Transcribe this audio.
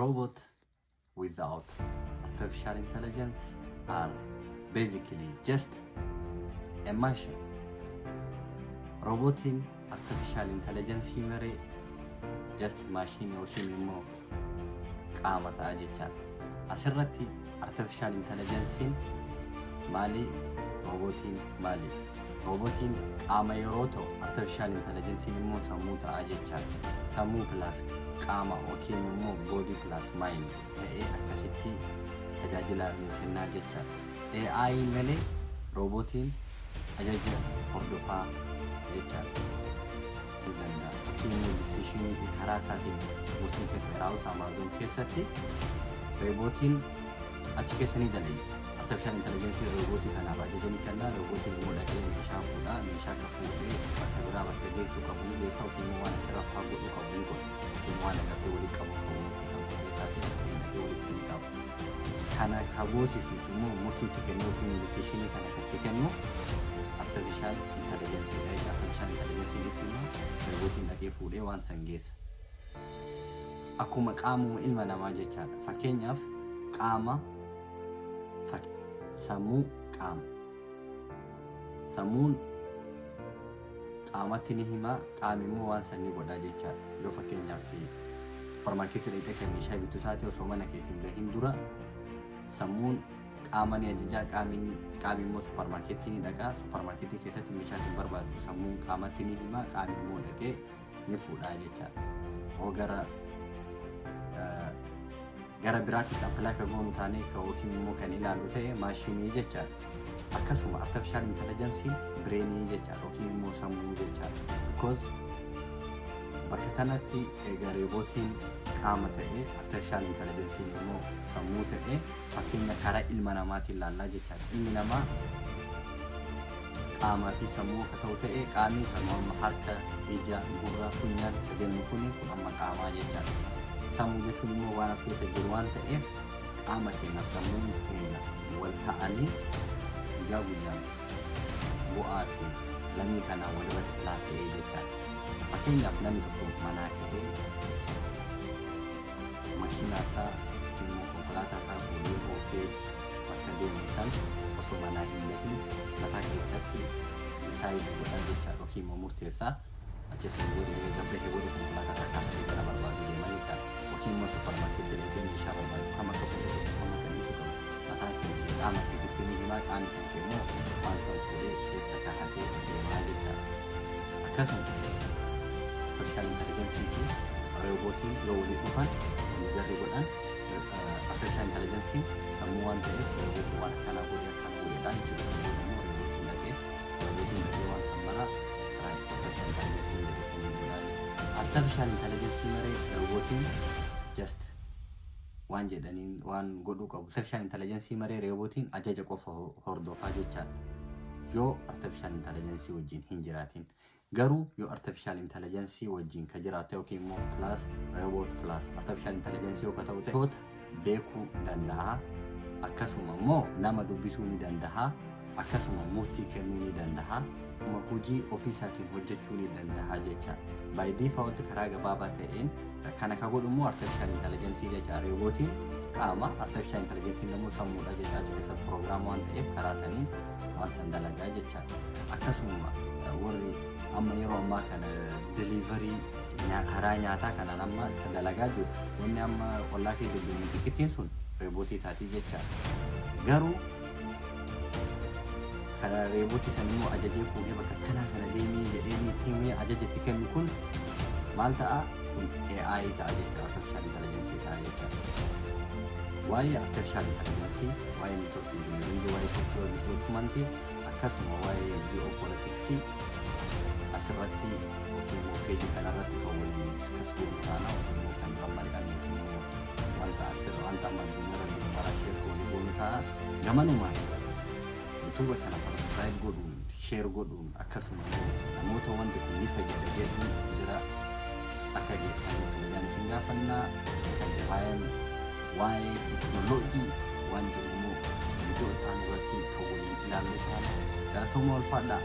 robot without artificial intelligence are basically just a machine. Robotiin artificial intelligence mare just machine yookiin immoo qaama ta'a jechaadha. Asirratti artificial intelligence maali? Robotiin maali? Robotiin qaama yeroo ta'u artificial intelligence immoo sammuu ta'a jechaadha. Sammuu plus qaama yookiin immoo body plus mind ta'ee akkasitti tajaajila nu kennaa jechaadha. AI malee robotiin ajaja hordofaa jechaadha. Yookiin decision karaa isaatiin murtii warehouse Amazon keessatti robotiin achi keessanii dalagi. Artificial intelligence robotii kanaaf ajajanii kennaa. Robotiin immoo dhaqee meeshaa fuudhaa, meeshaa kan fuudhee bakka biraa bakka geessuu qabu ni geessa yookiin immoo waan akka rafaa godhuu qabu ni godha. Yookiin waan akka walii qabu kan godhee taasise dhaqee walitti ni qabu. Kana kagoosisiis immoo murtiitti kennu yookiin decision kana katti kennu artificial intelligence ta'ee artificial intelligence immoo robotiin dhaqee fuudhee waan san geessa. Akkuma qaamuma ilma namaa jechaadha. Fakkeenyaaf qaama sammuu qaama. Sammuun qaamatti ni hima, qaamni immoo waan san ni godha jechaadha. Yoo fakkeenyaaf supermarkeetii dhaqee kan meeshaa bittu taate osoo mana keetiin bahin dura sammuun qaama ni ajajaa, qaamni immoo supermarkeetii ni dhaqa. Supermarkeetii keessatti meeshaa isin barbaadu sammuun qaamatti ni hima, qaamni immoo dhaqee ni fuudha jechaadha. Oo gara biraatti appilaa kan goonu taanee yookiin immoo kan ilaallu ta'e maashinii jechaadha. Akkasuma artificial intelligence bireenii jechaadha yookiin immoo sammuu jechaadha. Because bakka kanatti egaa robotiin qaama ta'ee artificial intelligence immoo sammuu ta'ee fakkeenya karaa ilma namaatiin ilaallaa jechaadha. Ilmi namaa qaamaa fi sammuu akka ta'u ta'ee qaamni kan harka, ija, gurra, funyaan jennu kun amma qaamaa jechaadha. Sammuu jechuun immoo waan as keessa jiru waan ta'eef qaama keenya sammuun keenya wal ta'anii guyyaa guyyaan bu'aa fi lammii kanaa walirratti laasa'ee jechaadha. Fakkeenyaaf namni tokko manaa ka'ee makiinaa isaa immoo konkolaataa isaa fuudhee oofee bakka deemu kan osoo manaa hin gahin mataa keessatti isaa godhaa jechaadha yookiin immoo murteessaa achis godhee gabbate godhe konkolaataa isaa kaasee gara barbaadu deemanii ta'a. Yookiin immoo supermarkeetii dhaqee meeshaa barbaadu kama tokko kama kan ibsu qabu. Mataan keenya qaama keessatti ni himaa, qaamni kan kee immoo waan kan fuudhee keessa kaa'atee deemaa jechaadha. Akkasuma artificial intelligence fi robotiin yoo walii dhufan jarri godhan artificial intelligence sammuu waan ta'eef robotiin waan akkana godheedhaan jiru immoo robotiin dhaqee waan sammara artificial intelligence maree robotiin just waan jedhaniin waan godhuu qabu. Artificial intelligence maree robotiin ajaja qofa hordofaa jechaadha. Yoo artificial intelligence wajjin hin jiraatin. Garuu yoo artificial intelligence wajjin ka jiraate yookiin immoo plus robot plus artificial intelligence yoo ka ta'u ta'e beekuu danda'a. Akkasuma immoo nama dubbisuu ni danda'a. Akkasuma murtii kennuu ni danda'a. Hojii ofii isaatiin hojjechuu ni danda'a jechaadha. By default karaa gabaabaa ta'een kana ka godhu immoo artificial intelligence jechaadha. Robotiin qaama, artificial intelligence immoo sammuudha jechaadha. Keessa program waan ta'eef karaa saniin waan san dalagaa jechaadha. Akkasuma warri amma yeroo ammaa kana delivery karaa nyaataa kanaan amma dalagaa jiru. Wanni amma ollaa keessa deemu xiqqittiin sun robotii taati jechaadha. Garuu karaa robotii san immoo ajajee fuudhee bakka kanaa kana deemee jedhee himee ajajatti kennu kun maal ta'a? Kun AI ta'a jecha artificial intelligence ta'a jecha. Waa'ee artificial intelligence, waa'ee network engineering, waa'ee software development akkasuma waa'ee geopolitics asirratti yookiin immoo peejii kanarratti kan waliin discuss goonu taana yookiin immoo kan rammadhaan wanta asirra wanta amma addunyaarra mara share goonu ta'a. Gamanumaan YouTube kana subscribe godhuun, share godhuun akkasuma namoota wanti kun ni fayyada jedhuun jira akka geessanii kan isin gaafannaa waa'ee teknooloojii waan jedhamu viidiyoo isaan irratti kan waliin ilaallu taana galatoomaa ulfaadhaa.